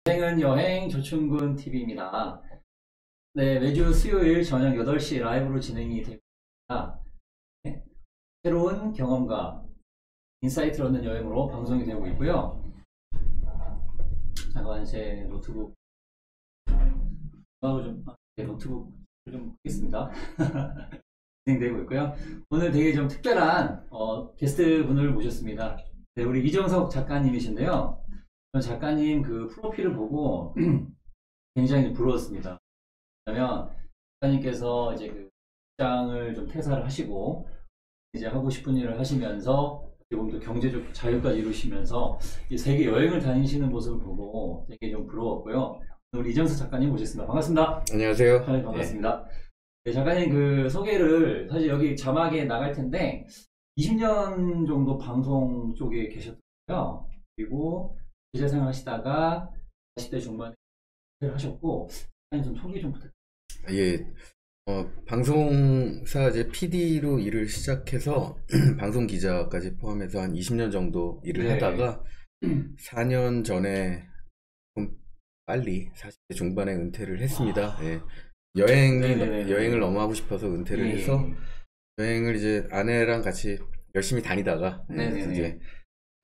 여행은 여행 조충근 TV입니다. 네, 매주 수요일 저녁 8시 라이브로 진행이 되고 있습니다. 네, 새로운 경험과 인사이트를 얻는 여행으로 방송이 되고 있고요. 잠깐 제 노트북 노트북 좀 끄겠습니다. 진행되고 있고요. 오늘 되게 좀 특별한 게스트 분을 모셨습니다. 네, 우리 이정석 작가님이신데요. 작가님 그 프로필을 보고 굉장히 부러웠습니다. 왜냐면 작가님께서 이제 그 직장을 좀 퇴사를 하시고 이제 하고 싶은 일을 하시면서 지금 또 경제적 자유까지 이루시면서 세계 여행을 다니시는 모습을 보고 되게 좀 부러웠고요. 우리 이정석 작가님 모셨습니다. 반갑습니다. 안녕하세요. 네, 반갑습니다. 네, 작가님 그 소개를 사실 여기 자막에 나갈 텐데 20년 정도 방송 쪽에 계셨고요. 그리고 기자 생활 하시다가 40대 중반에 일을 하셨고, 좀 소개 좀 부탁드립니다. 예, 방송사 이제 PD로 일을 시작해서 방송 기자까지 포함해서 한 20년 정도 일을 네. 하다가 4년 전에 좀 빨리 40대 중반에 은퇴를 했습니다. 예. 여행을 너무 하고 싶어서 은퇴를 해서 여행을 이제 아내랑 같이 열심히 다니다가 이제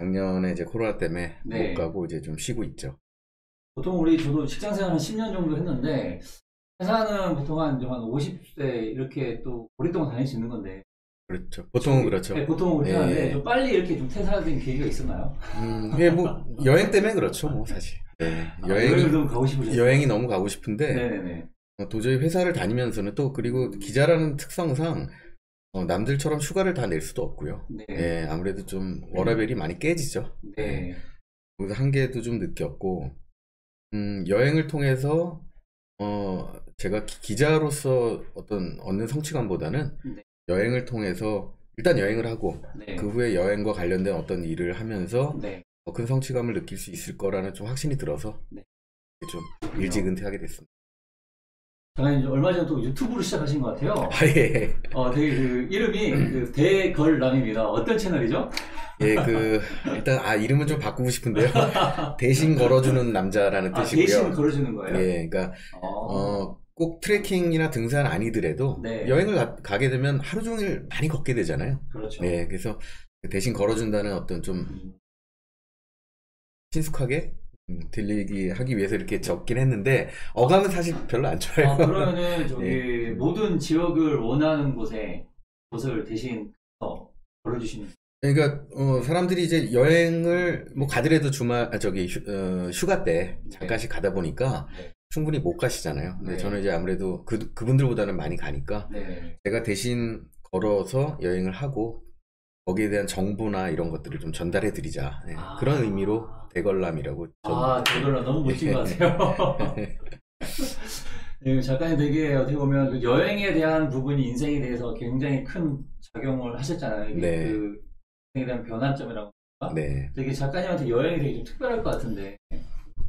작년에 이제 코로나 때문에 못 가고 이제 좀 쉬고 있죠. 보통 저도 직장생활 한 10년 정도 했는데 회사는 보통 한 50대 이렇게 또 오랫동안 다닐 수 있는 건데. 그렇죠. 보통은 그렇죠. 네, 보통은 그렇게 하는데 좀 빨리 이렇게 좀 퇴사된 계기가 있었나요? 예, 뭐 여행 때문에 그렇죠, 뭐 사실. 네, 여행을 너무 가고 싶으셨어요? 여행이 너무 가고 싶은데 네네네. 도저히 회사를 다니면서는 또 그리고 기자라는 특성상 남들처럼 휴가를 다 낼 수도 없고요. 네. 예, 아무래도 좀 워라밸이 많이 깨지죠. 네. 그래서 한계도 좀 느꼈고, 여행을 통해서 제가 기자로서 어떤 얻는 성취감보다는 여행을 통해서 일단 여행을 하고 그 후에 여행과 관련된 어떤 일을 하면서 더 큰 성취감을 느낄 수 있을 거라는 좀 확신이 들어서 좀 일찍 은퇴하게 됐습니다. 잠깐 얼마 전에 또 유튜브로 시작하신 것 같아요. 아, 예. 되게 그 이름이 그 대걸남입니다. 어떤 채널이죠? 예, 일단 이름은 좀 바꾸고 싶은데요. 대신 걸어주는 남자라는 뜻이고요. 대신 걸어주는 거예요? 예, 그러니까 꼭 트레킹이나 등산 아니더라도 여행을 가게 되면 하루 종일 많이 걷게 되잖아요. 그렇죠. 예, 그래서 대신 걸어준다는 어떤 좀 친숙하게 들리기 하기 위해서 이렇게 적긴 했는데 어감은 사실 별로 안 좋아요. 그러면은 모든 지역을 원하는 곳을 대신 걸어주시는. 그러니까 사람들이 이제 여행을 뭐 가더라도 휴가 때 잠깐씩 가다 보니까 충분히 못 가시잖아요. 근데 저는 이제 아무래도 그분들보다는 많이 가니까 제가 대신 걸어서 여행을 하고 거기에 대한 정보나 이런 것들을 좀 전달해 드리자. 그런 의미로 대걸남이라고. 대걸남 너무 멋진 것 같아요. 네, 작가님 되게 어떻게 보면 그 여행에 대한 부분이 인생에 대해서 굉장히 큰 작용을 하셨잖아요. 그 여행에 대한 변환점이라고. 되게 작가님한테 여행이 되게 좀 특별할 것 같은데.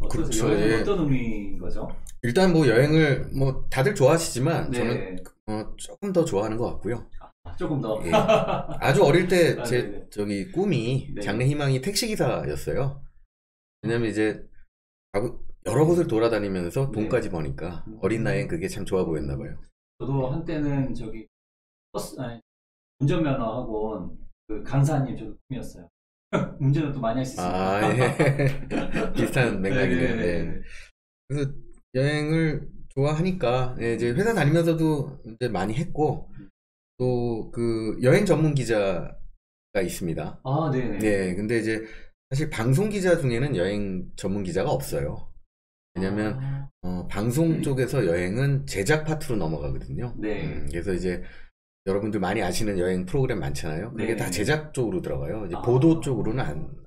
그렇죠. 여행은 어떤 의미인 거죠? 일단 뭐 여행을 뭐 다들 좋아하시지만 저는 조금 더 좋아하는 것 같고요. 조금 더. 예. 아주 어릴 때 제 꿈이 장래 희망이 택시기사였어요. 왜냐면 이제 여러 곳을 돌아다니면서 돈까지 버니까 어린 나이엔 그게 참 좋아 보였나 봐요. 저도 한때는 운전면허 학원 그 강사님 저도 꿈이었어요. 운전을 또 많이 할 수 있어요. 예. 비슷한 맥락이네요. 그래서 여행을 좋아하니까 이제 회사 다니면서도 이제 많이 했고 또 그 여행 전문 기자가 있습니다. 네네. 네, 근데 이제 사실 방송 기자 중에는 여행 전문 기자가 없어요. 왜냐면 방송 쪽에서 여행은 제작 파트로 넘어가거든요. 그래서 이제 여러분들 많이 아시는 여행 프로그램 많잖아요. 그게 다 제작 쪽으로 들어가요. 이제 보도 쪽으로는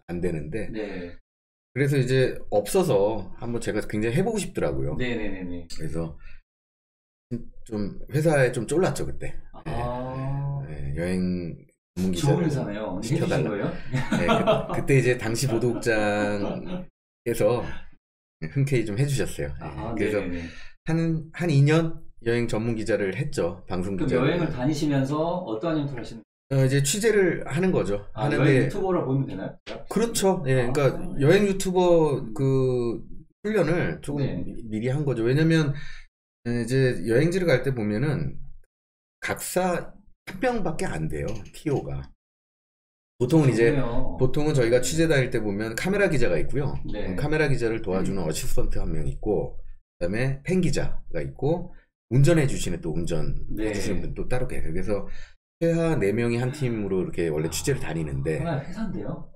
안 되는데. 그래서 이제 없어서 한번 제가 굉장히 해보고 싶더라고요. 그래서 좀 회사에 좀 쫄랐죠 그때. 여행 전문 기자. 좋은 회사네요. 시켜달라. 거예요? 그때 이제 당시 보도국장께서 흔쾌히 좀 해주셨어요. 그래서 한 2년 여행 전문 기자를 했죠. 방송 기자. 그럼 여행을 다니시면서 어떠한 형태를 하시는 이제 취재를 하는 거죠. 하는데 여행 유튜버라 보면 되나요? 그렇죠. 예, 그러니까 여행 유튜버 훈련을 조금 네. 미리 한 거죠. 왜냐면 이제 여행지를 갈 때 보면은 각사 한 명밖에 안 돼요. TO가. 보통은 이제 보통은 저희가 취재 다닐 때 보면 카메라 기자가 있고요. 네. 카메라 기자를 도와주는 어시스턴트 한 명 있고, 그다음에 팬 기자가 있고, 운전해 주시는 또 운전해 주시는 분 또 따로 계세요. 그래서 최하 4명이 한 팀으로 이렇게 원래 취재를 다니는데. 하나의 회사인데요?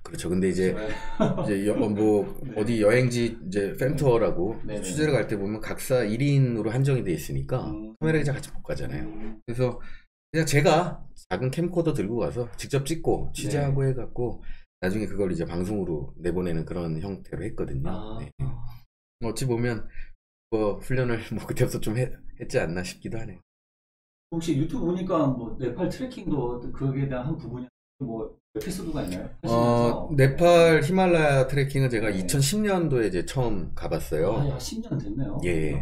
그렇죠. 근데 이제 뭐 네. 어디 여행지 이제 팬투어라고 취재를 갈 때 보면 각사 1인으로 한정이 돼 있으니까 카메라 기자 같이 못 가잖아요. 그래서 그냥 제가 작은 캠코더 들고 가서 직접 찍고 취재하고 네. 해갖고 나중에 그걸 이제 방송으로 내보내는 그런 형태로 했거든요. 네. 어찌 보면 뭐 훈련을 뭐 그때부터 좀 했지 않나 싶기도 하네요. 혹시 유튜브 보니까 뭐 네팔 트레킹도 그거에 대한 한 부분이 뭐 에피소드가 있나요? 네팔 히말라야 트레킹은 제가 2010년도에 이제 처음 가봤어요. 야, 10년 됐네요. 예.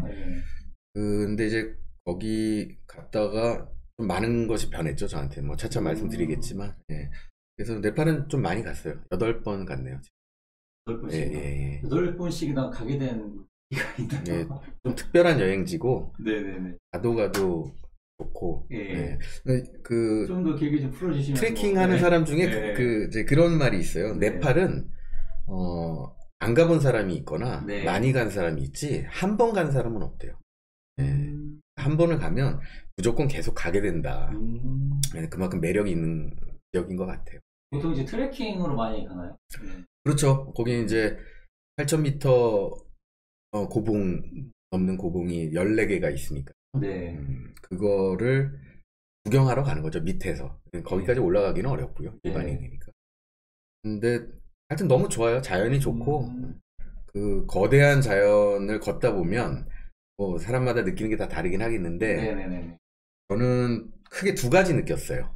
근데 이제 거기 갔다가 좀 많은 것이 변했죠, 저한테. 뭐 차차 말씀드리겠지만. 예. 그래서 네팔은 좀 많이 갔어요. 8번 갔네요. 8번씩. 예. 8번씩이나 가게 된 이유가 있나요? 예. 좀 특별한 여행지고. 네네네. 가도 좋고. 예. 좀 더 길게 좀 풀어주시면. 트레킹 하는 사람 중에 이제 그런 말이 있어요. 네팔은, 안 가본 사람이 있거나, 많이 간 사람이 있지, 한 번 간 사람은 없대요. 한 번을 가면 무조건 계속 가게 된다. 그만큼 매력이 있는 지역인 것 같아요. 보통 이제 트레킹으로 많이 가나요? 그렇죠. 거기 이제 8,000m 고봉 넘는 고봉이 14개가 있으니까. 네. 그거를 구경하러 가는 거죠. 밑에서. 거기까지 올라가기는 어렵고요. 일반인이니까. 근데 하여튼 너무 좋아요. 자연이 좋고 그 거대한 자연을 걷다 보면 뭐 사람마다 느끼는 게 다 다르긴 하겠는데 저는 크게 2가지 느꼈어요.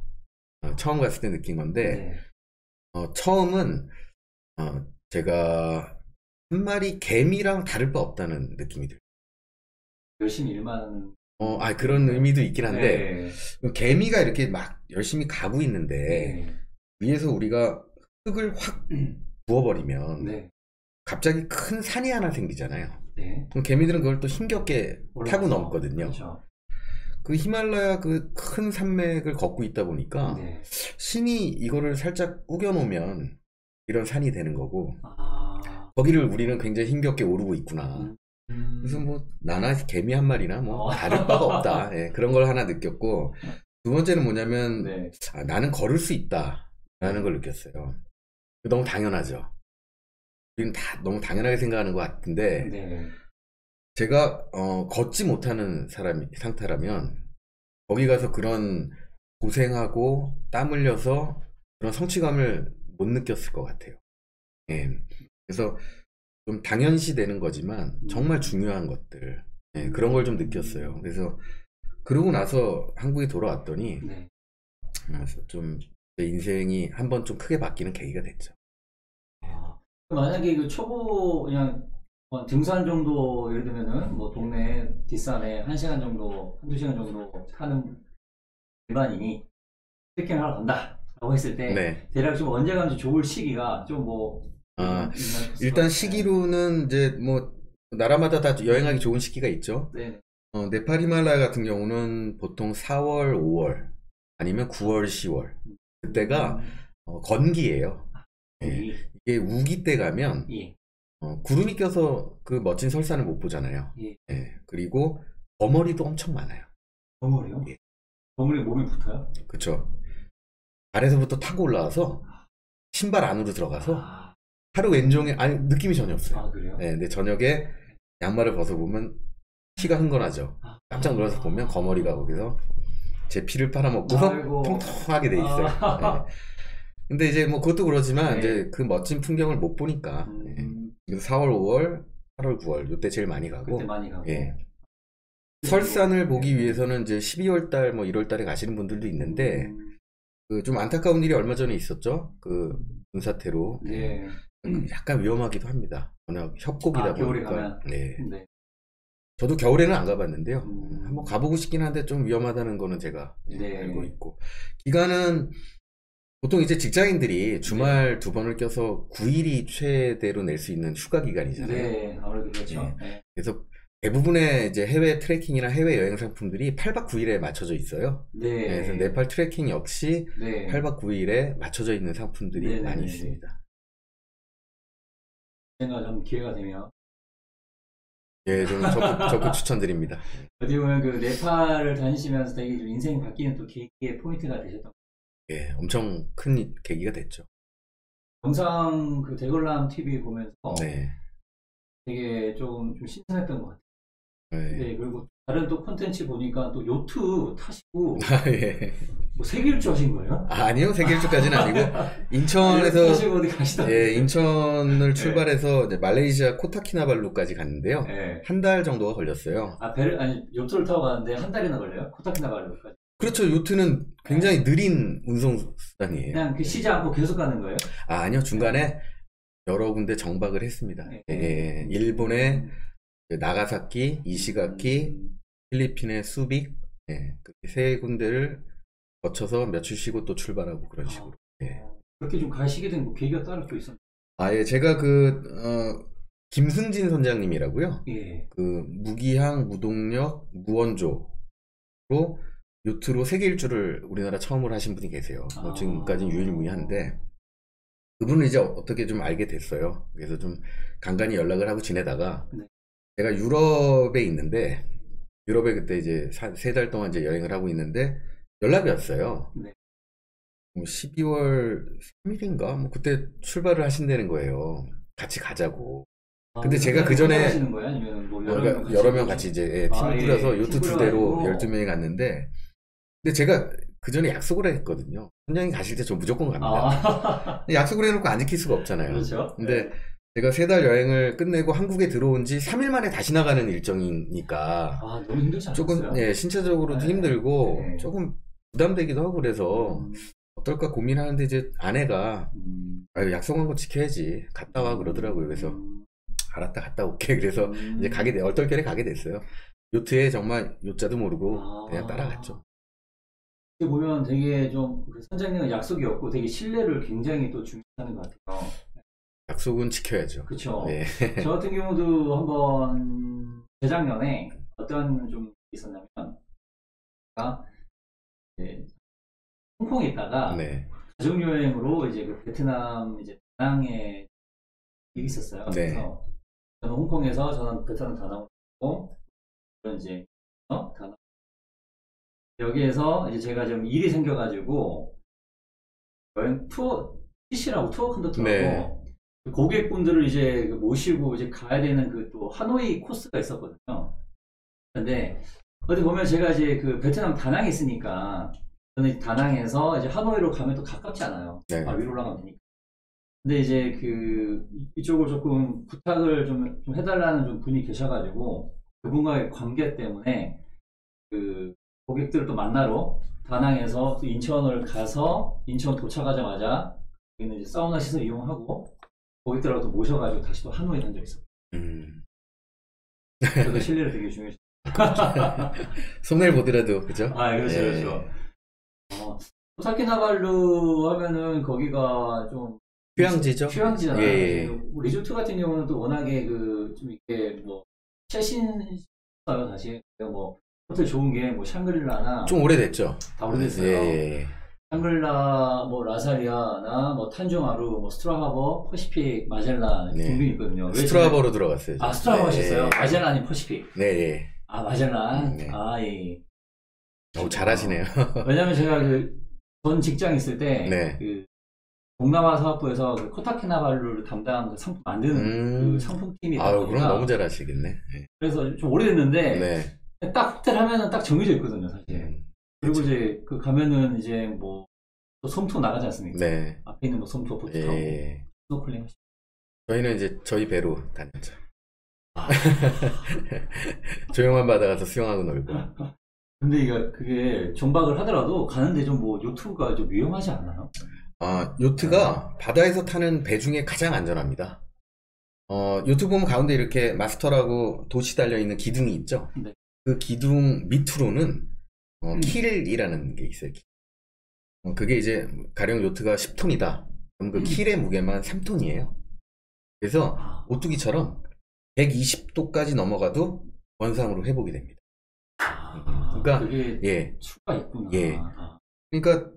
처음 갔을 때 느낀 건데 처음은 제가 한 마리 개미랑 다를 바 없다는 느낌이 들어요. 열심히 일만 그런 의미도 있긴 한데 개미가 이렇게 막 열심히 가고 있는데 위에서 우리가 흙을 확 부어버리면 갑자기 큰 산이 하나 생기잖아요. 그럼 개미들은 그걸 또 힘겹게 타고 넘거든요. 그렇죠. 그 히말라야 그 큰 산맥을 걷고 있다 보니까 신이 이거를 살짝 우겨놓으면 이런 산이 되는 거고 거기를 우리는 굉장히 힘겹게 오르고 있구나. 그래서 뭐 나나 개미 한 마리나 뭐 다를 바가 없다. 그런 걸 하나 느꼈고 2번째는 뭐냐면 나는 걸을 수 있다 라는 걸 느꼈어요. 너무 당연하죠. 우리는 다 너무 당연하게 생각하는 것 같은데 제가 걷지 못하는 상태라면 거기 가서 그런 고생하고 땀 흘려서 그런 성취감을 못 느꼈을 것 같아요. 그래서 좀 당연시 되는 거지만 정말 중요한 것들 그런 걸 좀 느꼈어요. 그래서 그러고 나서 한국에 돌아왔더니 좀 제 인생이 한번 좀 크게 바뀌는 계기가 됐죠. 만약에 그 초보 그냥 등산 정도 예를 들면은 뭐 동네 뒷산에 1시간 정도, 1~2시간 정도 타는 일반인이 트레킹을 하러 간다 라고 했을 때 대략 좀 언제 가는지 좋을 시기가 좀 뭐 일단 시기로는 이제 뭐 나라마다 다 여행하기 좋은 시기가 있죠. 네팔 히말라야 같은 경우는 보통 4월, 5월 아니면 9월, 10월 그때가 건기예요. 이게 우기 때 가면 구름이 껴서 그 멋진 설산을 못 보잖아요. 그리고 거머리도 엄청 많아요. 거머리요? 거머리 몸에 붙어요? 그쵸. 발에서부터 타고 올라와서 신발 안으로 들어가서 하루 왼종일 느낌이 전혀 없어요. 그래요? 근데 저녁에 양말을 벗어보면 피가 흥건하죠. 깜짝 놀라서 보면 거머리가 거기서 제 피를 빨아먹고서 통통하게 돼 있어요. 근데 이제 뭐 그것도 그러지만 이제 그 멋진 풍경을 못 보니까 그래서 4월, 5월, 8월, 9월 이때 제일 많이 가고. 그때 많이 가고. 설산을 보기 위해서는 이제 12월 달, 뭐 1월 달에 가시는 분들도 있는데 그 좀 안타까운 일이 얼마 전에 있었죠. 그 눈사태로. 약간 위험하기도 합니다. 워낙 협곡이다 보니까. 저도 겨울에는 안 가봤는데요. 한번 가보고 싶긴 한데 좀 위험하다는 거는 제가 알고 있고. 기간은 보통 이제 직장인들이 주말 2번을 껴서 9일이 최대로 낼 수 있는 휴가 기간이잖아요. 네, 아무래도 그렇죠. 네. 네. 그래서 대부분의 이제 해외 트레킹이나 해외 여행 상품들이 8박 9일에 맞춰져 있어요. 네. 그래서 네팔 트레킹 역시 네. 8박 9일에 맞춰져 있는 상품들이 네, 많이 네, 있습니다. 제가 좀 기회가 되면 예, 좀 적극 추천드립니다. 어떻게 보면 그 네팔을 다니시면서 되게 좀 인생이 바뀌는 또 계기의 포인트가 되셨던 예, 엄청 큰 계기가 됐죠. 영상 그 대걸람 TV 보면서 네. 되게 좀 신선했던 것 같아요. 네. 네, 그리고 다른 또 콘텐츠 보니까 또 요트 타시고 예. 뭐 세계 일주 하신 거예요? 아니요, 세계 일주까지는 아니고 인천에서 어디 가시다. 예, 인천을 출발해서 이제 말레이시아 코타키나발루까지 갔는데요. 네. 한 달 정도가 걸렸어요. 아, 배를 아니 요트를 타고 가는데 한 달이나 걸려요? 코타키나발루까지. 그렇죠. 요트는 굉장히 느린 운송 수단이에요. 그냥 그 쉬지 않고 계속 가는 거예요? 아, 아니요. 중간에 여러 군데 정박을 했습니다. 네. 예, 일본의 나가사키, 이시가키, 필리핀의 수빅, 예, 그렇게 3군데를 거쳐서 며칠 쉬고 또 출발하고 그런 식으로. 예. 그렇게 좀 가시게 된 계기가 따로 또 있었나요? 아, 예, 제가 김승진 선장님이라고요. 예. 그 무기항, 무동력, 무원조로 요트로 세계 일주를 우리나라 처음으로 하신 분이 계세요. 지금까지는 유일무이한데 그분을 이제 어떻게 좀 알게 됐어요. 그래서 좀 간간히 연락을 하고 지내다가 네. 제가 유럽에 있는데 유럽에 그때 이제 3달 동안 이제 여행을 하고 있는데 연락이 왔어요. 네. 12월 3일인가? 뭐 그때 출발을 하신다는 거예요. 같이 가자고. 근데 제가 그 전에 하시는 거예요? 아니면 뭐 여러 명 같이 이제 팀 꾸려서 예. 요트 2대로 12명이 갔는데 근데 제가 그 전에 약속을 했거든요. 선장님 가실 때 저 무조건 갑니다. 약속을 해놓고 안 지킬 수가 없잖아요. 그렇죠. 근데 네. 제가 3달 여행을 끝내고 한국에 들어온 지 3일 만에 다시 나가는 일정이니까 너무 힘들지 않았어요? 조금 신체적으로도 힘들고 네. 조금 부담되기도 하고 그래서 어떨까 고민하는데 이제 아내가 약속한 거 지켜야지 갔다 와 그러더라고요. 그래서 알았다 갔다 올게. 그래서 이제 얼떨결에 가게 됐어요. 요트에 정말 요자도 모르고 그냥 따라갔죠. 보면 되게 좀 선장님은 약속이 없고 되게 신뢰를 굉장히 또 중시하는 것 같아요. 약속은 지켜야죠. 그렇죠. 네. 저 같은 경우도 한번 재작년에 어떤 좀 있었냐면 제가 홍콩에 있다가 네. 가족 여행으로 이제 그 베트남 이제 다낭에 일이 있었어요. 네. 그래서 저는 홍콩에서 저는 베트남 다낭고 이제 다낭 여기에서 이제 제가 좀 일이 생겨가지고 여행 투어 PC라고 투어 컨덕터라고 네. 고객분들을 이제 모시고 이제 가야 되는 그 또 하노이 코스가 있었거든요. 근데 어디 보면 제가 이제 그 베트남 다낭에 있으니까 저는 다낭에서 이제 하노이로 가면 또 가깝지 않아요. 네. 위로 올라가면 되니까. 근데 이제 이쪽을 조금 부탁을 좀 해달라는 좀 분이 계셔가지고 그분과의 관계 때문에 그 고객들을 또 만나러 다낭에서 또 인천을 가서 인천 도착하자마자 여기는 이제 사우나 시설 이용하고 고객들하고 또 모셔가지고 다시 또 하노이 간 적이 있어요. 저도 신뢰를 되게 중요시. 손해를 보더라도 그죠? 그렇죠, 예. 그렇죠. 코타키나발루 하면은 거기가 좀 휴양지죠? 휴양지잖아요. 예. 리조트 같은 경우는 또 워낙에 좀 이렇게 뭐 최신어요 다시 뭐 호텔 좋은 게 뭐 샹그릴라나 좀 오래됐죠. 다 오래됐어요. 예. 샹그릴라 뭐 라사리아나 뭐 탄종아루 뭐 스트라하버 퍼시픽 마젤란 등등이 있거든요. 스트라하버로 들어갔어요. 스트라하버 하셨어요? 마젤란이 퍼시픽. 네. 마젤란. 네. 예. 잘하시네요. 왜냐면 제가 전 직장 있을 때 네. 동남아 사업부에서 코타키나발루를 담당 상품 만드는 그 상품팀이 그럼 너무 잘하시겠네. 네. 그래서 좀 오래됐는데 딱 호텔 하면은 딱 정해져 있거든요, 사실. 그리고 이제 가면은 이제 뭐 또 솜토 나가지 않습니까? 네. 앞에 있는 뭐 솜토 보트 타고 스노클링 하시고. 저희는 이제 저희 배로 다녔죠. 조용한 바다 가서 수영하고 놀고. 근데 그게 정박을 하더라도 가는데 좀 뭐 요트가 좀 위험하지 않나요? 요트가 바다에서 타는 배 중에 가장 안전합니다. 요트 보면 가운데 이렇게 마스터라고 돛이 달려있는 기둥이 있죠? 네. 그 기둥 밑으로는 킬이라는 게 있어요. 그게 이제 가령 요트가 10톤이다. 그럼 그 킬의 무게만 3톤이에요. 그래서 오뚜기처럼 120도까지 넘어가도 원상으로 회복이 됩니다. 그러니까 그게 예, 수가 있구나. 예. 그러니까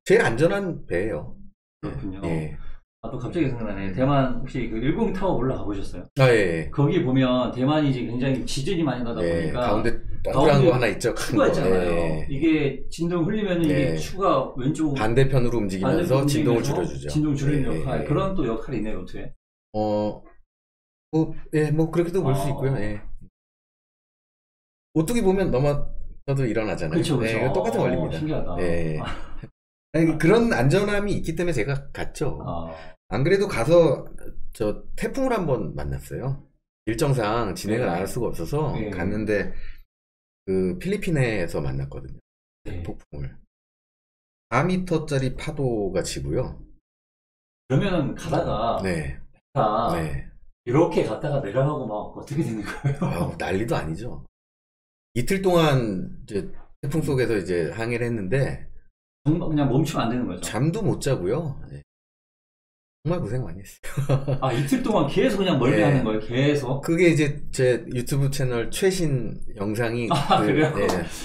제일 안전한 배예요. 그렇군요. 예. 또 갑자기 생각나네. 대만 혹시 그 일궁타워 올라가 보셨어요? 예. 거기 보면 대만이 이제 굉장히 지진이 많이 나다 보니까 가운데 동그란 거 하나 있죠. 추가 있잖아요. 이게 진동 흘리면 이게 추가 왼쪽 반대편으로 움직이면서 진동을 줄여주죠. 진동 줄이는 역할. 그런 또 역할이 있네요, 요트에. 뭐 그렇게도 볼 수 있고요. 예. 오뚜기 보면 넘어져도 일어나잖아요. 그쵸. 똑같은 원리입니다. 신기하다. 아니, 그런 안전함이 있기 때문에 제가 갔죠. 안 그래도 가서 저 태풍을 한번 만났어요. 일정상 진행을 안 할 수가 없어서 갔는데 그 필리핀에서 만났거든요. 폭풍을. 4m짜리 파도가 치고요. 그러면 가다가 이렇게 갔다가 내려가고 막 어떻게 되는 거예요? 난리도 아니죠. 이틀 동안 이제 태풍 속에서 이제 항해를 했는데 정말 그냥 멈추면 안 되는 거죠? 잠도 못 자고요. 정말 고생 많이 했어요. 이틀 동안 계속 그냥 멀미하는 거예요? 계속? 그게 이제 제 유튜브 채널 최신 영상이 그래요?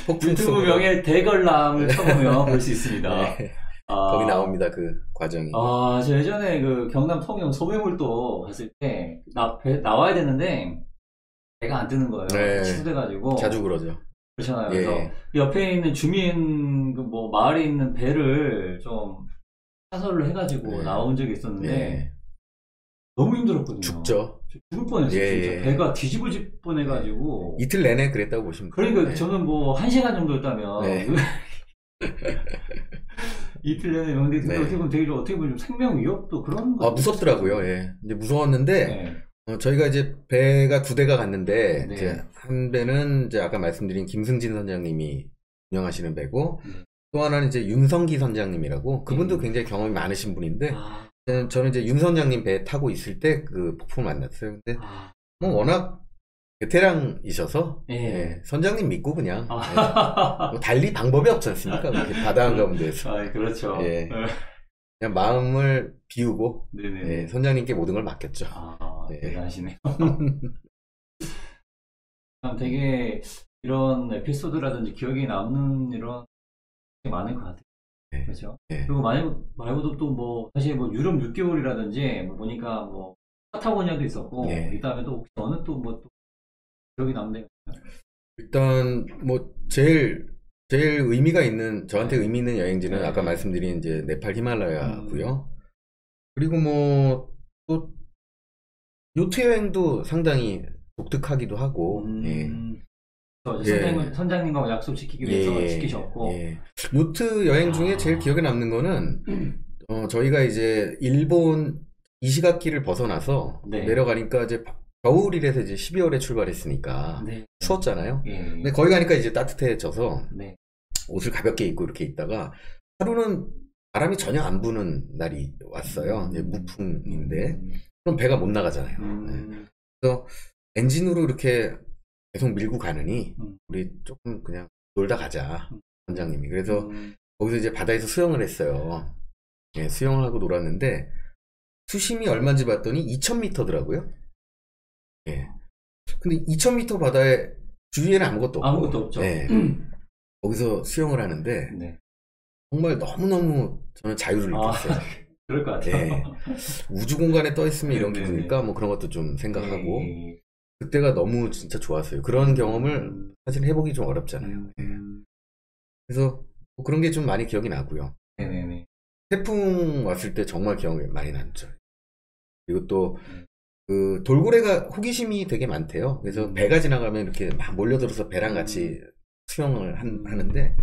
폭풍 유튜브 명예 대걸남을 쳐보면 볼 수 있습니다. 거기 나옵니다. 그 과정이. 저 예전에 그 경남 통영 소매물도 갔을 때 나와야 되는데 배가 안 뜨는 거예요. 취소돼가지고. 자주 그러죠. 그렇잖아요. 그래서 옆에 있는 주민 뭐 마을에 있는 배를 좀 차설을 해가지고 나온 적이 있었는데 너무 힘들었거든요. 죽죠. 죽을 뻔했어요. 진짜. 배가 뒤집어질 뻔해가지고. 이틀 내내 그랬다고 보시면 돼요. 그러니까 저는 뭐 1시간 정도였다면 이틀 내내. 근데 어떻게 보면 되게 어떻게 보면 좀 생명 위협도 그런 거. 무섭더라고요. 이제 무서웠는데 저희가 이제 배가 2대가 갔는데 이제 한 배는 이제 아까 말씀드린 김승진 선장님이 운영하시는 배고 또 하나는 이제 윤성기 선장님이라고 그분도 굉장히 경험이 많으신 분인데 저는 이제 윤 선장님 배 타고 있을 때 그 폭풍을 만났어요. 근데 뭐 워낙 베테랑이셔서 선장님 믿고 그냥 뭐 달리 방법이 없지 않습니까? 그렇게 바다 한가운데에서. 그렇죠. 그냥 마음을 비우고 선장님께 모든 걸 맡겼죠. 대단하시네요. 참 되게 이런 에피소드라든지 기억에 남는 이런 게 많을 것 같아요. 그렇죠. 그리고 말고도 또 뭐 사실 뭐 유럽 6개월이라든지 뭐 보니까 뭐 파타고니아도 있었고 이 다음에 또 혹시 어느 또 뭐 또 기억이 남네요. 일단 뭐 제일 의미가 있는 저한테 의미 있는 여행지는 아까 말씀드린 이제 네팔 히말라야고요. 그리고 뭐 또 요트 여행도 상당히 독특하기도 하고. 선장님과 약속 지키기 위해서 지키셨고. 요트 여행 중에 제일 기억에 남는 거는 저희가 이제 일본 이시가키를 벗어나서 내려가니까 이제 겨울이라서 이제 12월에 출발했으니까 추웠잖아요. 근데 거기 가니까 이제 따뜻해져서 옷을 가볍게 입고 이렇게 있다가 하루는 바람이 전혀 안 부는 날이 왔어요. 이제 무풍인데 그럼 배가 못 나가잖아요. 그래서 엔진으로 이렇게 계속 밀고 가느니 우리 조금 그냥 놀다 가자 원장님이. 그래서 거기서 이제 바다에서 수영을 했어요. 수영을 하고 놀았는데 수심이 얼마인지 봤더니 2000m더라고요. 근데 2000m 바다에 주위에는 아무것도 없죠. 거기서 수영을 하는데 정말 너무너무 저는 자유를 느꼈어요. 그럴 것 같아요. 우주 공간에 떠 있으면 이런 기분이니까 뭐 그런 것도 좀 생각하고 그때가 너무 진짜 좋았어요. 그런 경험을 사실 해보기 좀 어렵잖아요. 그래서 뭐 그런 게 좀 많이 기억이 나고요. 태풍 왔을 때 정말 기억이 많이 남죠. 그리고 또 그 돌고래가 호기심이 되게 많대요. 그래서 배가 지나가면 이렇게 막 몰려들어서 배랑 같이 수영을 하는데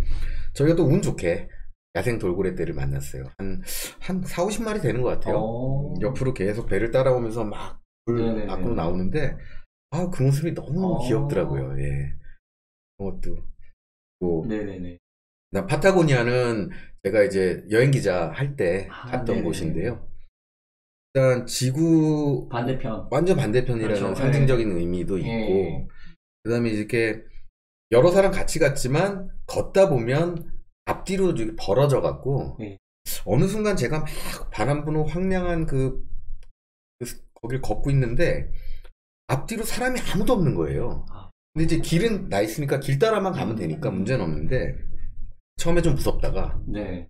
저희가 또 운 좋게 야생 돌고래 떼를 만났어요. 한 4, 50마리 되는 것 같아요. 옆으로 계속 배를 따라오면서 막 물 밖으로 나오는데 그 모습이 너무 귀엽더라고요. 그것도 또 파타고니아는 제가 이제 여행 기자 할 때 갔던 곳인데요. 일단 지구 완전 반대편이라는 그렇죠. 상징적인 의미도 있고 그다음에 이렇게 여러 사람 같이 갔지만 걷다 보면 앞뒤로 벌어져 갖고 네. 어느 순간 제가 막 바람 부는 황량한 거길 걷고 있는데 앞뒤로 사람이 아무도 없는 거예요. 근데 이제 길은 나 있으니까 길 따라만 가면 되니까 문제는 없는데 처음에 좀 무섭다가 네.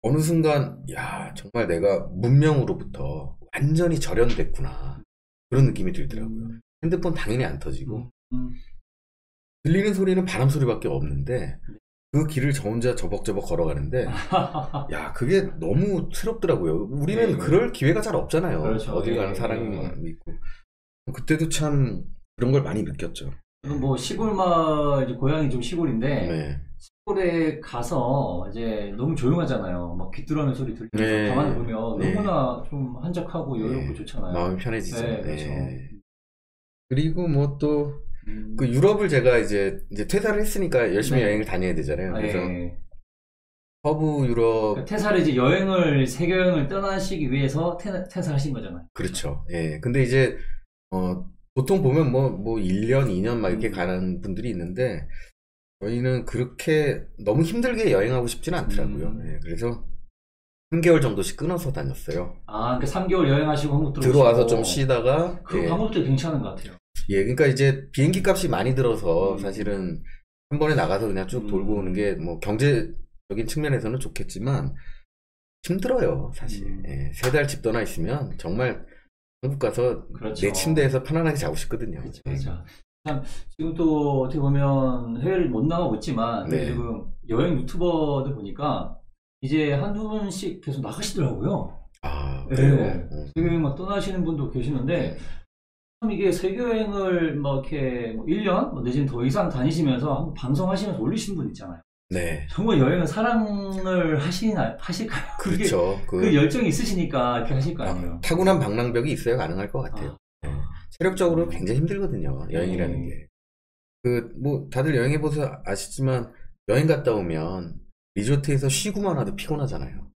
어느 순간 야 정말 내가 문명으로부터 완전히 절연됐구나 그런 느낌이 들더라고요. 핸드폰 당연히 안 터지고 들리는 소리는 바람 소리밖에 없는데 그 길을 저 혼자 저벅저벅 걸어가는데 야 그게 너무 새롭더라고요. 우리는 네, 그럴 기회가 잘 없잖아요. 그렇죠. 어디 가는 사람이 있고 그때도 참 그런 걸 많이 느꼈죠. 뭐 시골 이제 고향이 좀 시골인데 네. 시골에 가서 이제 너무 조용하잖아요. 막 귀뚜라미 소리 들리면서 네. 가만히 보면 네. 너무나 좀 한적하고 여유롭고 좋잖아요. 마음이 편해지죠. 네, 그렇죠. 그리고 뭐 또 그 유럽을 제가 이제 퇴사를 했으니까 열심히 여행을 다녀야 되잖아요. 그래서 서부 유럽 그러니까 퇴사를 이제 세계 여행을 떠나시기 위해서 퇴사하신 거잖아요. 그렇죠. 예. 근데 이제 보통 보면 뭐 1년, 2년 막 이렇게 가는 분들이 있는데 저희는 그렇게 너무 힘들게 여행하고 싶지는 않더라고요. 예. 그래서 3개월 정도씩 끊어서 다녔어요. 아, 그러니까 3개월 여행하시고 한국 들어와서 좀 쉬다가 그 방법도 괜찮은 것 같아요. 예, 그러니까 이제 비행기 값이 많이 들어서 사실은 한 번에 나가서 그냥 쭉 돌고 오는 게 뭐 경제적인 측면에서는 좋겠지만 힘들어요, 사실. 예, 3달 집 떠나 있으면 정말 한국 가서 그렇죠. 내 침대에서 편안하게 자고 싶거든요. 그렇죠. 그렇죠. 참 지금 또 어떻게 보면 해외를 못 나가고 있지만 지금 여행 유튜버들 보니까 이제 한두 분씩 계속 나가시더라고요. 아, 그래요? 세계여행 막 떠나시는 분도 계시는데 참 이게 세계여행을 뭐 이렇게 1년 뭐 내지는 더 이상 다니시면서 한번 방송하시면서 올리시는 분 있잖아요. 네. 정말 여행은 사랑을 하실까요? 그렇죠. 그 열정이 있으시니까 이렇게 하실 거 아니에요. 타고난 방랑벽이 있어야 가능할 것 같아요. 체력적으로 굉장히 힘들거든요. 여행이라는 게. 뭐 다들 여행해보서 아시지만 여행 갔다 오면 리조트에서 쉬고만 와도 피곤하잖아요.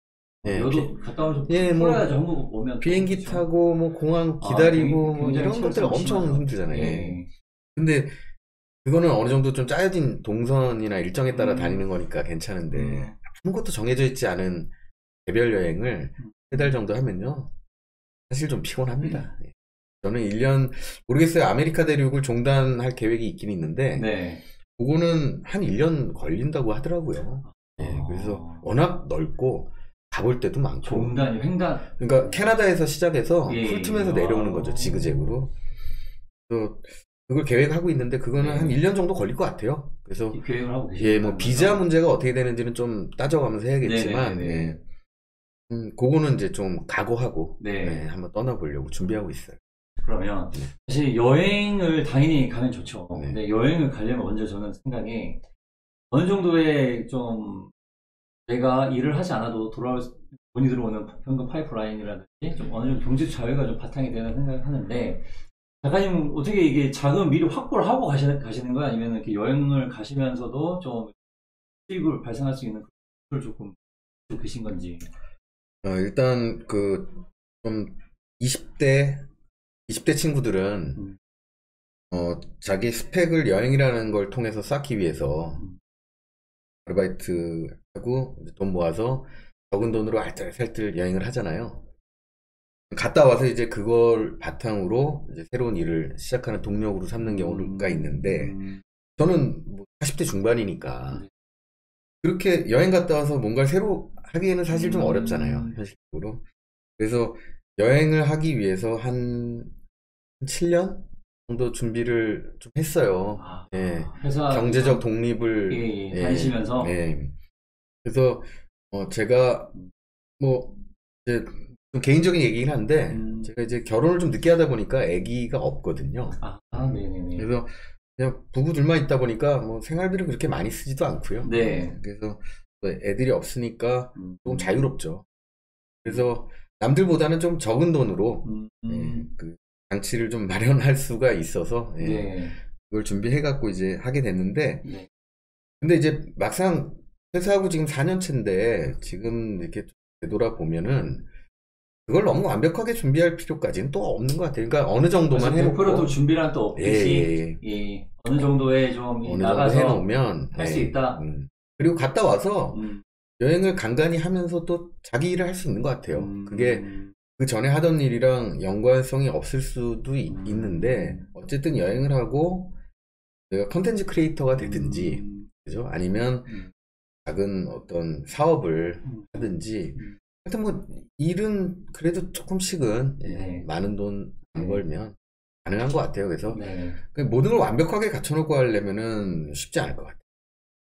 여도 갔다 오면 좀 풀어야죠. 한국 오면 비행기 그렇죠. 타고 뭐 공항 기다리고 뭐 이런 것들 엄청 심하죠. 힘들잖아요. 근데 그거는 어느 정도 좀 짜여진 동선이나 일정에 따라 다니는 거니까 괜찮은데 아무것도 정해져 있지 않은 개별 여행을 3달 정도 하면요 사실 좀 피곤합니다. 저는 1년 모르겠어요. 아메리카 대륙을 종단할 계획이 있긴 있는데 그거는 한 1년 걸린다고 하더라고요. 그래서 워낙 넓고 가볼 때도 많고 종단이 횡단 그러니까 캐나다에서 시작해서 훑으면서 내려오는 거죠. 지그재그로. 또 그걸 계획하고 있는데 그거는 한 1년 정도 걸릴 것 같아요. 그래서 계획을 하고 계시죠. 뭐 비자 문제가 어떻게 되는지는 좀 따져가면서 해야겠지만 그거는 이제 좀 각오하고 한번 떠나보려고 준비하고 있어요. 그러면 사실 여행을 당연히 가면 좋죠. 근데 여행을 가려면 먼저 저는 생각이 어느 정도의 좀 내가 일을 하지 않아도 돈이 들어오는 현금 파이프라인이라든지 좀 어느 정도 경제적 자유가 좀 바탕이 되는 생각을 하는데 작가님 어떻게 이게 자금 미리 확보를 하고 가시는 거야? 아니면 이렇게 여행을 가시면서도 좀 수입을 발생할 수 있는 그걸 조금 계신 건지? 일단 좀 20대 친구들은 자기 스펙을 여행이라는 걸 통해서 쌓기 위해서 아르바이트하고 돈 모아서 적은 돈으로 알뜰살뜰 여행을 하잖아요. 갔다 와서 이제 그걸 바탕으로 이제 새로운 일을 시작하는 동력으로 삼는 경우가 있는데 저는 뭐 40대 중반이니까 그렇게 여행 갔다 와서 뭔가를 새로 하기에는 사실 좀 어렵잖아요. 현실적으로. 그래서 여행을 하기 위해서 한 7년 정도 준비를 좀 했어요. 경제적 독립을 다니시면서. 그래서 제가 뭐 이제 좀 개인적인 얘기긴 한데 제가 이제 결혼을 좀 늦게 하다 보니까 아기가 없거든요. 그래서 그냥 부부 둘만 있다 보니까 뭐 생활비를 그렇게 많이 쓰지도 않고요. 그래서 애들이 없으니까 조금 자유롭죠. 그래서 남들보다는 좀 적은 돈으로 그 장치를 좀 마련할 수가 있어서 그걸 준비해 갖고 이제 하게 됐는데 근데 이제 막상 회사하고 지금 4년째인데 지금 이렇게 되돌아보면은 그걸 너무 완벽하게 준비할 필요까지는 또 없는 것 같아요. 그러니까 어느 정도만 해놓고 100%또 준비란 또 없듯이 어느 정도의 좀 어느 나가서 정도 해놓으면 할 수 있다. 그리고 갔다 와서 여행을 간간히 하면서 또 자기 일을 할 수 있는 것 같아요. 그게 그 전에 하던 일이랑 연관성이 없을 수도 있는데 어쨌든 여행을 하고 내가 컨텐츠 크리에이터가 되든지 그죠? 아니면 작은 어떤 사업을 하든지 하여튼 뭐 일은 그래도 조금씩은 예, 많은 돈 안 벌면 가능한 것 같아요. 그래서 모든 걸 완벽하게 갖춰놓고 하려면은 쉽지 않을 것 같아요.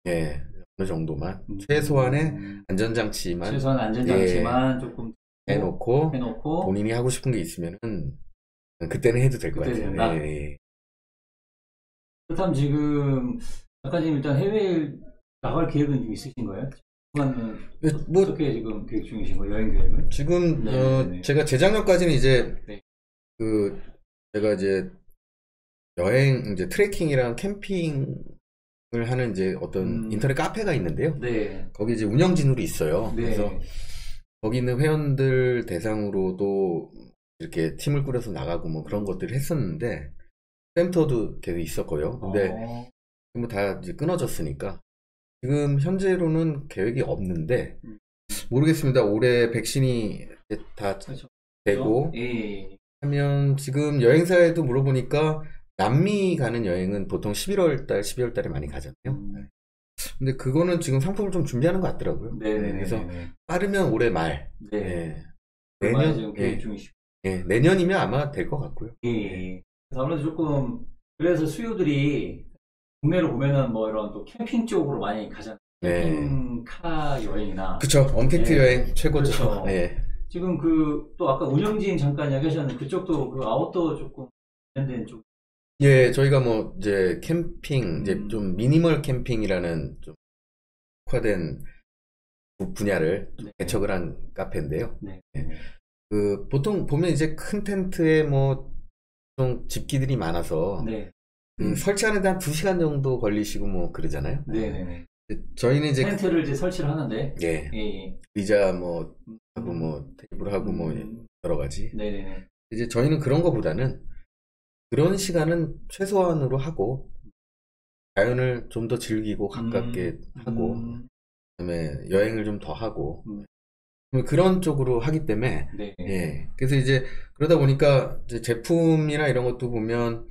예, 어느 정도만 최소한의 안전장치만 예, 조금 해놓고 본인이 하고 싶은 게 있으면은 그때는 해도 될 것 같아요. 예. 그렇다면 지금 작가님 일단 해외 나갈 계획은 좀 있으신 거예요? 뭐 어떻게 지금 계획 중이신 거예요? 여행 계획은? 지금 제가 재작년까지는 이제 제가 이제 여행 이제 트레킹이랑 캠핑을 하는 이제 어떤 인터넷 카페가 있는데요. 거기 이제 운영진으로 있어요. 그래서 거기 있는 회원들 대상으로도 이렇게 팀을 꾸려서 나가고 뭐 그런 것들을 했었는데 센터도 계속 있었고요. 근데 뭐 다 이제 끊어졌으니까 지금 현재로는 계획이 없는데 모르겠습니다. 올해 백신이 다 되고 하면 지금 여행사에도 물어보니까 남미 가는 여행은 보통 11월 달에 많이 가잖아요. 근데 그거는 지금 상품을 좀 준비하는 것 같더라고요. 그래서 빠르면 올해 말. 내년 계획 중이시고. 내년이면 아마 될 것 같고요. 아무래도 조금 그래서 수요들이 국내로 보면은 뭐 이런 또 캠핑 쪽으로 많이 가잖아요. 캠핑카 여행이나. 그쵸. 언택트 여행 최고죠. 그렇죠. 지금 또 아까 운영진 잠깐 이야기하셨는데 그쪽도 그 아웃도어 조금 관련된 쪽. 예, 저희가 뭐 이제 캠핑 이제 좀 미니멀 캠핑이라는 좀 특화된 분야를 좀 개척을 한 카페인데요. 그 보통 보면 이제 큰 텐트에 뭐 좀 집기들이 많아서 설치하는데 한 2시간 정도 걸리시고 뭐 그러잖아요. 저희는 이제 텐트를 이제 설치를 하는데 의자 뭐 하고 뭐 테이블 하고 뭐 여러 가지. 이제 저희는 그런 거보다는 그런 시간은 최소한으로 하고 자연을 좀 더 즐기고 가깝게 하고 그다음에 여행을 좀 더 하고 그런 쪽으로 하기 때문에 그래서 이제 그러다 보니까 이제 제품이나 이런 것도 보면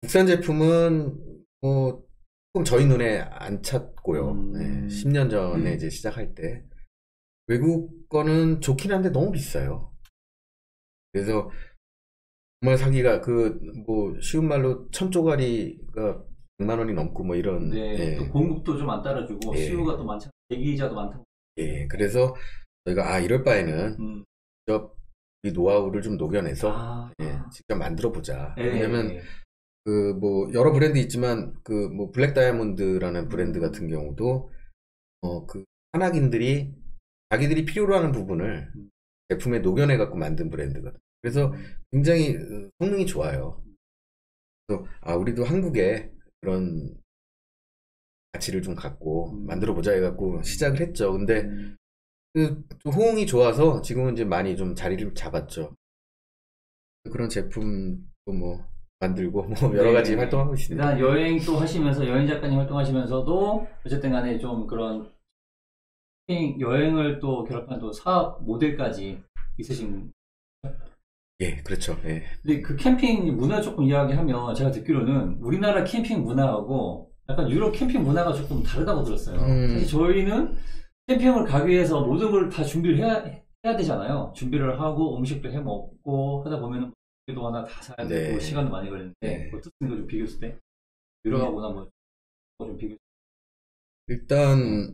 국산 제품은 뭐 조금 저희 눈에 안 찼고요. 10년 전에 이제 시작할 때 외국 거는 좋긴 한데 너무 비싸요. 그래서 정말 사기가 뭐 쉬운 말로 1000조가리가 100만 원이 넘고 뭐 이런. 또 공급도 좀 안 따라주고 수요가 또 많잖아요. 대기이자도 많다고. 그래서 저희가 이럴 바에는 직접 이 노하우를 좀 녹여내서 직접 만들어 보자. 왜냐면 뭐 여러 브랜드 있지만 뭐 블랙 다이아몬드라는 브랜드 같은 경우도 그 산악인들이 자기들이 필요로 하는 부분을 제품에 녹여내 갖고 만든 브랜드거든요. 그래서 굉장히 성능이 좋아요. 그래서 우리도 한국에 그런 가치를 좀 갖고 만들어 보자 해갖고 시작을 했죠. 근데 호응이 좋아서 지금은 이제 많이 좀 자리를 잡았죠. 그런 제품도 뭐 만들고 뭐 여러 가지 활동하고 있습니다. 일단 여행 또 하시면서 여행 작가님 활동하시면서도 어쨌든 간에 좀 그런 여행을 또 결합한 또 사업 모델까지 있으신. 그렇죠. 근데 그 캠핑 문화 조금 이야기하면 제가 듣기로는 우리나라 캠핑 문화하고 약간 유럽 캠핑 문화가 조금 다르다고 들었어요. 사실 저희는 캠핑을 가기 위해서 모든 걸 다 준비를 해야 되잖아요. 준비를 하고 음식도 해 먹고 하다 보면은 도 하나 다 사야 되고 시간도 많이 걸리는데 어떻습니까? 좀 비교했을 때 유럽하고나 뭐 좀 비교. 일단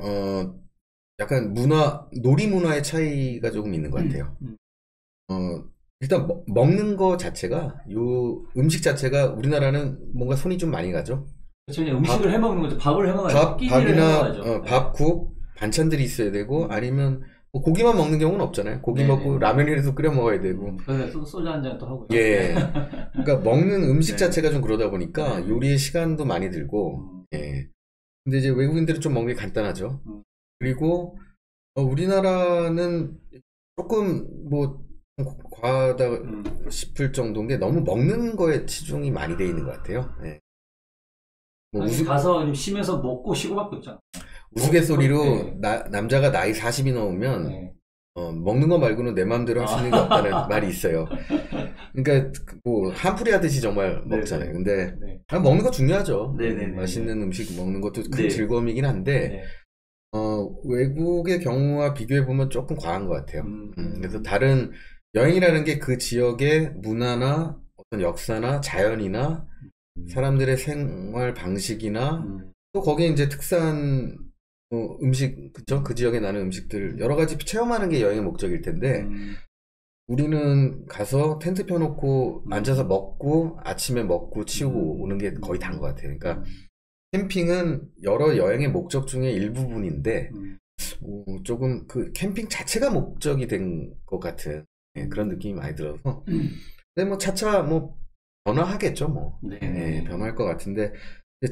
약간 놀이 문화의 차이가 조금 있는 것 같아요. 일단 먹는 거 자체가 음식 자체가 우리나라는 뭔가 손이 좀 많이 가죠. 그렇죠. 음식을 해 먹는 거죠. 밥을 해 먹어야죠. 밥이나 밥국 반찬들이 있어야 되고 아니면 뭐 고기만 먹는 경우는 없잖아요. 고기 먹고 라면이라도 끓여 먹어야 되고. 그래서 소주 한 잔 또 하고요. 그러니까 먹는 음식 자체가 좀 그러다 보니까 요리의 시간도 많이 들고. 근데 이제 외국인들은 좀 먹는 게 간단하죠. 그리고 우리나라는 조금 뭐 과하다 싶을 정도인 게 너무 먹는 거에 치중이 많이 돼 있는 것 같아요. 가서 쉬면서 먹고 쉬고밖에 없잖아. 우스갯소리로 남자가 나이 40이 넘으면 네. 먹는 거 말고는 내 마음대로 할 수 있는 게 없다는 말이 있어요. 그러니까 뭐 한풀이 하듯이 정말 먹잖아요. 근데 먹는 거 중요하죠. 맛있는 음식 먹는 것도 큰 즐거움이긴 한데 외국의 경우와 비교해 보면 조금 과한 것 같아요. 그래서 다른 여행이라는 게 그 지역의 문화나 어떤 역사나 자연이나 사람들의 생활 방식이나 또 거기에 이제 특산 음식, 그쵸? 그 지역에 나는 음식들 여러 가지 체험하는 게 여행의 목적일 텐데 우리는 가서 텐트 펴놓고 앉아서 먹고 아침에 먹고 치우고 오는 게 거의 다인 것 같아요. 그러니까 캠핑은 여러 여행의 목적 중에 일부분인데 조금 그 캠핑 자체가 목적이 된 것 같은 그런 느낌이 많이 들어서 근데 뭐 차차 뭐 변화하겠죠 뭐. 변화할 것 같은데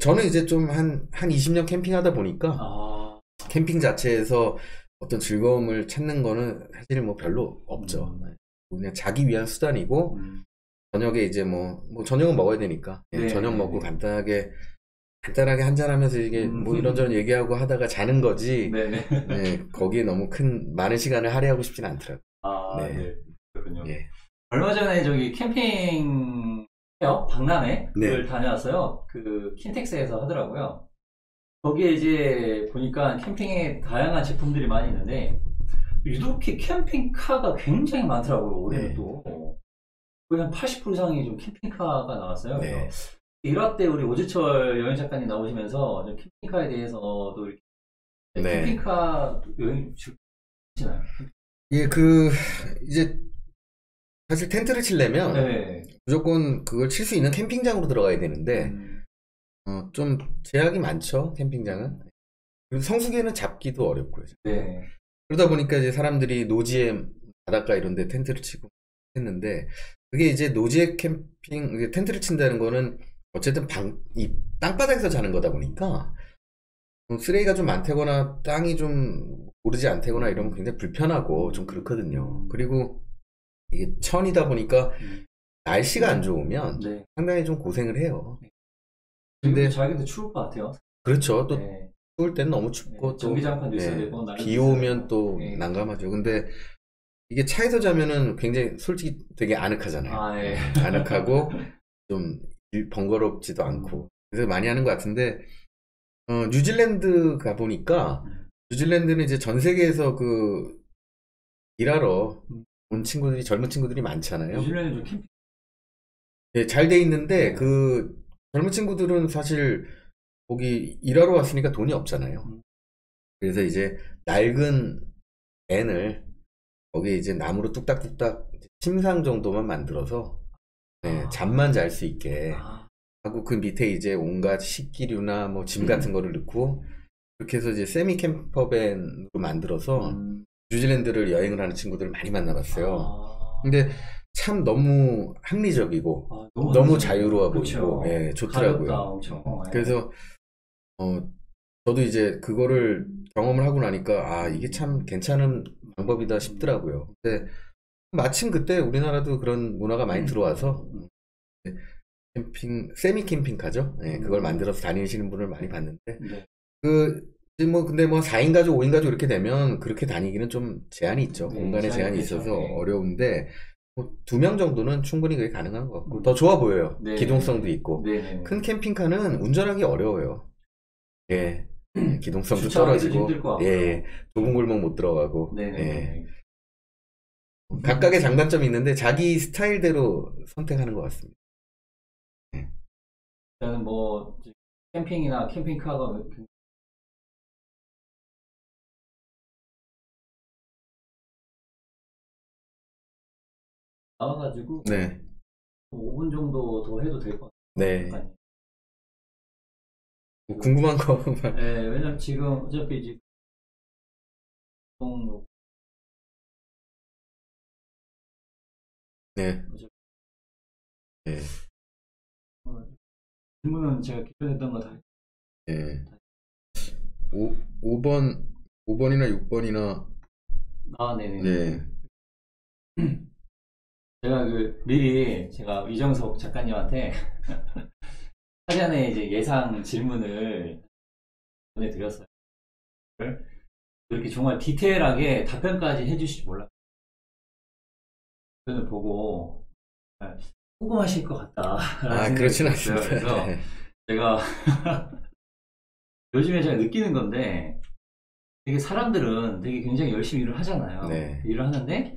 저는 이제 좀 한 20년 캠핑하다 보니까 캠핑 자체에서 어떤 즐거움을 찾는 거는 사실 뭐 별로 없죠. 그냥 자기 위한 수단이고 저녁에 이제 뭐 저녁은 먹어야 되니까 저녁 먹고 간단하게 한잔하면서 이게 뭐 이런저런 얘기하고 하다가 자는 거지. 거기에 너무 많은 시간을 할애하고 싶지는 않더라고요. 그렇군요. 얼마 전에 저기 캠핑 박람회를 다녀왔어요. 그 킨텍스에서 하더라고요. 거기에 이제 보니까 캠핑에 다양한 제품들이 많이 있는데 유독히 캠핑카가 굉장히 많더라고요. 올해는 또 거의 한 80% 이상이 좀 캠핑카가 나왔어요. 그래서 1화 때 우리 오지철 여행 작가님 나오시면서 캠핑카에 대해서도 이렇게 캠핑카 여행 주시나요? 이제 사실 텐트를 치려면 무조건 그걸 칠 수 있는 캠핑장으로 들어가야 되는데 좀 제약이 많죠, 캠핑장은. 그리고 성수기에는 잡기도 어렵고요. 그러다 보니까 이제 사람들이 노지에 바닷가 이런 데 텐트를 치고 했는데 그게 이제 노지에 캠핑, 텐트를 친다는 거는 어쨌든 이 땅바닥에서 자는 거다 보니까 쓰레기가 좀 많다거나 땅이 좀 오르지 않다거나 이러면 굉장히 불편하고 좀 그렇거든요. 그리고 이게 천이다 보니까 날씨가 안 좋으면 상당히 좀 고생을 해요. 근데 자기도 추울 것 같아요. 그렇죠. 또 추울 때는 너무 춥고 또 전기장판도 있어야 되고 비 오면 또 난감하죠. 근데 이게 차에서 자면은 굉장히 솔직히 되게 아늑하잖아요. 아늑하고 좀 번거롭지도 않고 그래서 많이 하는 것 같은데 뉴질랜드 가보니까 뉴질랜드는 이제 전 세계에서 일하러 온 친구들이 젊은 친구들이 많잖아요. 뉴질랜드 좀 캠핑 잘 돼 있는데 그 젊은 친구들은 사실 거기 일하러 왔으니까 돈이 없잖아요. 그래서 이제 낡은 밴을 거기 이제 나무로 뚝딱뚝딱 침상 정도만 만들어서 잠만 잘 수 있게 하고 그 밑에 이제 온갖 식기류나 뭐 짐 같은 거를 넣고 그렇게 해서 이제 세미 캠퍼밴으로 만들어서 뉴질랜드를 여행을 하는 친구들을 많이 만나봤어요. 근데 참 너무 합리적이고 너무 자유로워 보이고 좋더라고요. 그래서 저도 이제 그거를 경험을 하고 나니까 이게 참 괜찮은 방법이다 싶더라고요. 근데 마침 그때 우리나라도 그런 문화가 많이 들어와서 세미 캠핑카죠. 그걸 만들어서 다니시는 분을 많이 봤는데 근데 4인 가족, 5인 가족 이렇게 되면 그렇게 다니기는 좀 제한이 있죠. 공간에 제한이 있어서 어려운데 2명 정도는 충분히 그게 가능한 것 같고 더 좋아 보여요. 기동성도 있고 큰 캠핑카는 운전하기 어려워요. 기동성도 떨어지고 좁은 골목 못 들어가고 각각의 장단점이 있는데 자기 스타일대로 선택하는 것 같습니다. 저는 뭐 캠핑이나 캠핑카가 나와가지고 5분 정도 더 해도 될 것 같아요. 뭐 궁금한 거 왜냐면 지금 어차피 지금 질문은 제가 기존했던 거 다 5번이나 6번이나 제가 미리 제가 이정석 작가님한테 사전에 이제 예상 질문을 보내드렸어요. 이렇게 정말 디테일하게 답변까지 해주실지 몰랐어요. 답변을 보고 궁금하실 것 같다. 아, 그렇진 않습니다. 그래서 제가 요즘에 제가 느끼는 건데 되게 사람들은 되게 굉장히 열심히 일을 하잖아요. 네. 일을 하는데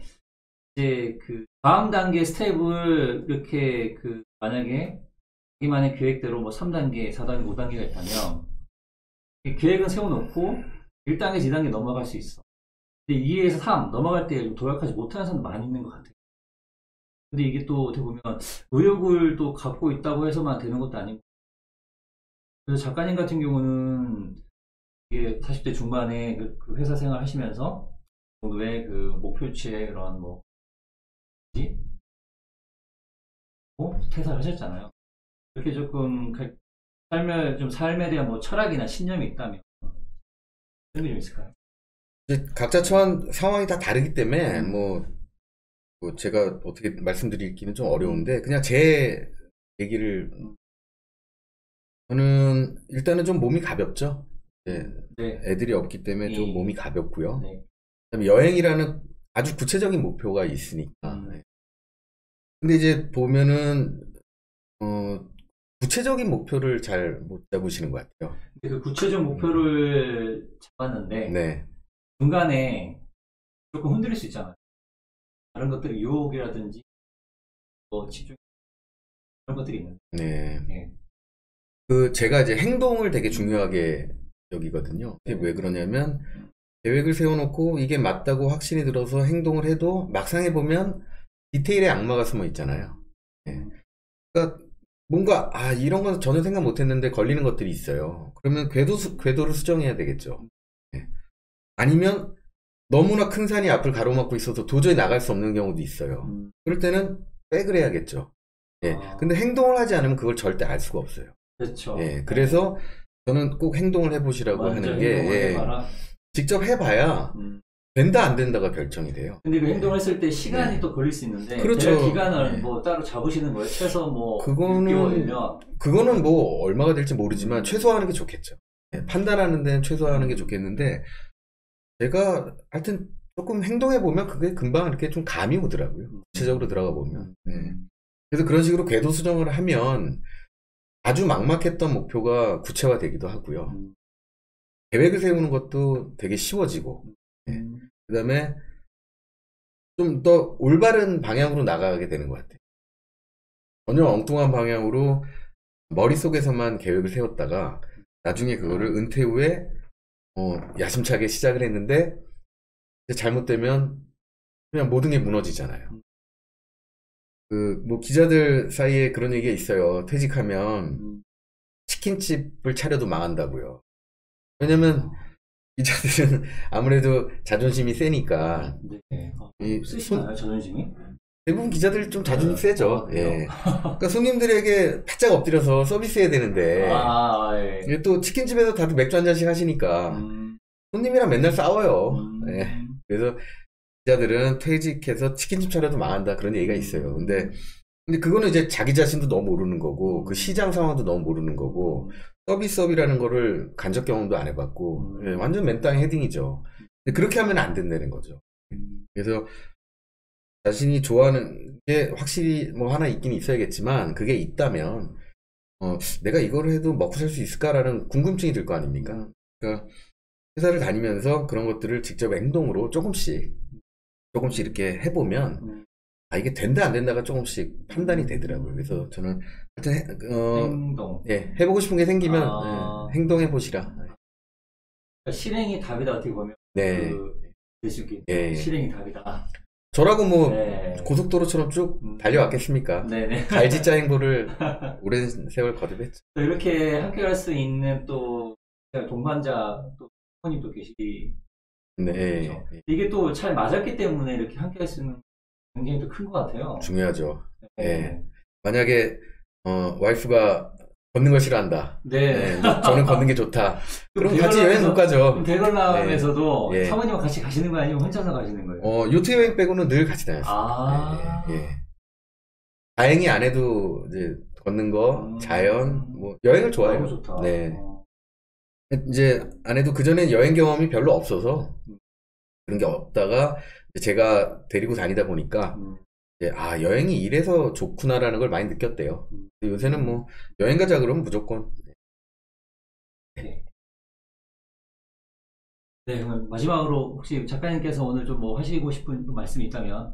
이제 그 다음 단계 스텝을 이렇게 그 만약에 자기만의 계획대로 뭐 3단계, 4단계, 5단계가 있다면 계획은 세워놓고 1단계, 2단계 넘어갈 수 있어. 근데 2에서 3 넘어갈 때 좀 도약하지 못하는 사람도 많이 있는 것 같아요. 근데 이게 또 어떻게 보면 의욕을 또 갖고 있다고 해서만 되는 것도 아니고, 그래서 작가님 같은 경우는 이게 40대 중반에 그 회사 생활 하시면서 정도의 그 목표치에 그런 뭐 퇴사를 하셨잖아요. 이렇게 조금 삶에 대한 뭐 철학이나 신념이 있다면 그런 게 좀 있을까요? 각자 처한 상황이 다 다르기 때문에 뭐 제가 어떻게 말씀드리기는 좀 어려운데 그냥 제 얘기를 저는 일단은 좀 몸이 가볍죠. 네. 네. 애들이 없기 때문에 좀 몸이 가볍고요. 네. 그다음에 여행이라는 아주 구체적인 목표가 있으니까. 네. 근데 이제 보면은 구체적인 목표를 잘 못 잡으시는 것 같아요. 그 구체적 목표를 잡았는데 네. 중간에 조금 흔들릴 수 있잖아요. 다른 것들이 유혹이라든지 뭐 집중 그런 것들이 있는데. 네. 네. 그 제가 이제 행동을 되게 중요하게 여기거든요. 그게 왜 그러냐면 계획을 세워놓고 이게 맞다고 확신이 들어서 행동을 해도 막상 해보면 디테일에 악마가 숨어 있잖아요. 네. 그러니까 뭔가 이런 건 전혀 생각 못했는데 걸리는 것들이 있어요. 그러면 궤도를 수정해야 되겠죠. 네. 아니면 너무나 큰 산이 앞을 가로막고 있어서 도저히 나갈 수 없는 경우도 있어요. 그럴 때는 백을 해야겠죠. 예. 근데 행동을 하지 않으면 그걸 절대 알 수가 없어요. 그렇죠. 예. 그래서 저는 꼭 행동을 해보시라고 하는 게 직접 해봐야 된다 안 된다가 결정이 돼요. 근데 그 행동을 했을 때 시간이 또 걸릴 수 있는데 그렇죠. 기간을 뭐 따로 잡으시는 거예요? 최소 뭐 6개월이면 그거는 뭐 얼마가 될지 모르지만 최소화하는 게 좋겠죠. 판단하는 데는 최소화하는 게 좋겠는데 제가 하여튼 조금 행동해보면 그게 금방 이렇게 좀 감이 오더라고요. 구체적으로 들어가 보면. 그래서 그런 식으로 궤도 수정을 하면 아주 막막했던 목표가 구체화되기도 하고요. 계획을 세우는 것도 되게 쉬워지고 그 다음에 좀 더 올바른 방향으로 나가게 되는 것 같아요. 전혀 엉뚱한 방향으로 머릿속에서만 계획을 세웠다가 나중에 그거를 은퇴 후에 야심차게 시작을 했는데 잘못되면 그냥 모든 게 무너지잖아요. 뭐 기자들 사이에 그런 얘기가 있어요. 퇴직하면 치킨집을 차려도 망한다고요. 왜냐면 기자들은 아무래도 자존심이 세니까. 쓰시나요, 자존심이? 대부분 기자들 좀 자존심 세죠. 예. 그러니까 손님들에게 바짝 엎드려서 서비스해야 되는데 예. 또 치킨집에서 다들 맥주 한 잔씩 하시니까 손님이랑 맨날 싸워요. 예. 그래서 기자들은 퇴직해서 치킨집 차려도 망한다 그런 얘기가 있어요. 근데 그거는 이제 자기 자신도 너무 모르는 거고 그 시장 상황도 너무 모르는 거고 서비스업이라는 거를 간접 경험도 안 해봤고 예, 완전 맨땅에 헤딩이죠. 근데 그렇게 하면 안 된다는 거죠. 그래서 자신이 좋아하는 게 확실히 뭐 하나 있긴 있어야겠지만 그게 있다면 내가 이거를 해도 먹고 살 수 있을까라는 궁금증이 들 거 아닙니까? 그러니까 회사를 다니면서 그런 것들을 직접 행동으로 조금씩 이렇게 해보면 이게 된다 안 된다가 조금씩 판단이 되더라고요. 그래서 저는 하여튼 행동. 예, 해보고 싶은 게 생기면 예, 행동해 보시라. 그러니까 실행이 답이다 어떻게 보면. 네. 될 수 있겠죠. 예. 실행이 답이다. 저라고 뭐 고속도로처럼 쭉 달려왔겠습니까? 갈지자 행보를 오랜 세월 거듭했죠. 이렇게 함께 할 수 있는 또 동반자 또 부모님도 계시기. 네. 그렇죠? 이게 또 잘 맞았기 때문에 이렇게 함께 할 수 있는 굉장히 또 큰 것 같아요. 중요하죠. 네. 만약에 와이프가 걷는 걸 싫어한다. 네. 저는 걷는 게 좋다. 그럼 같이 여행 못 가죠. 대관람에서도 사모님과 같이 가시는 거 아니면 혼자서 가시는 거예요? 요트 여행 빼고는 늘 같이 다녔어요. 다행히 아내도 이제 걷는 거, 자연, 뭐 여행을 좋아해요. 너무 좋다. 네. 이제 아내도 그전엔 여행 경험이 별로 없어서 그런 게 없다가 제가 데리고 다니다 보니까 이제 아 여행이 이래서 좋구나라는 걸 많이 느꼈대요. 요새는 뭐 여행 가자 그러면 무조건. 네. 네, 그럼 마지막으로 혹시 작가님께서 오늘 좀 뭐 하시고 싶은 말씀이 있다면?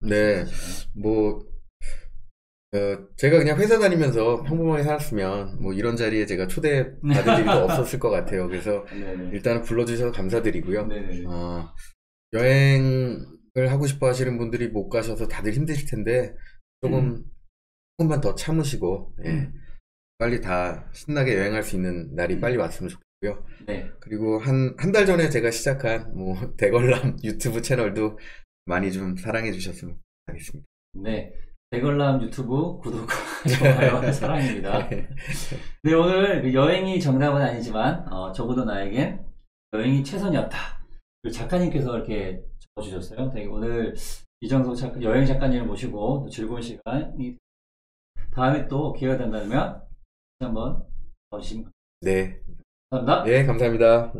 네, 뭐 제가 그냥 회사 다니면서 평범하게 살았으면 뭐 이런 자리에 제가 초대받을 일도 없었을 것 같아요. 그래서 네네. 일단은 불러주셔서 감사드리고요. 네네. 여행을 하고 싶어 하시는 분들이 못 가셔서 다들 힘드실 텐데 조금만 더 참으시고 빨리 다 신나게 여행할 수 있는 날이 빨리 왔으면 좋겠고요. 네. 그리고 한 달 전에 제가 시작한 뭐 대걸남 유튜브 채널도 많이 좀 사랑해 주셨으면 하겠습니다. 네. 대걸남 유튜브 구독과 좋아요 사랑입니다. 네, 오늘 그 여행이 정답은 아니지만 적어도 나에겐 여행이 최선이었다. 그 작가님께서 이렇게 적어주셨어요. 되게 오늘 이정석 여행 작가님을 모시고 또 즐거운 시간이 다음에 또 기회가 된다면 한번 봐주시면 네. 감사합니다. 네, 감사합니다.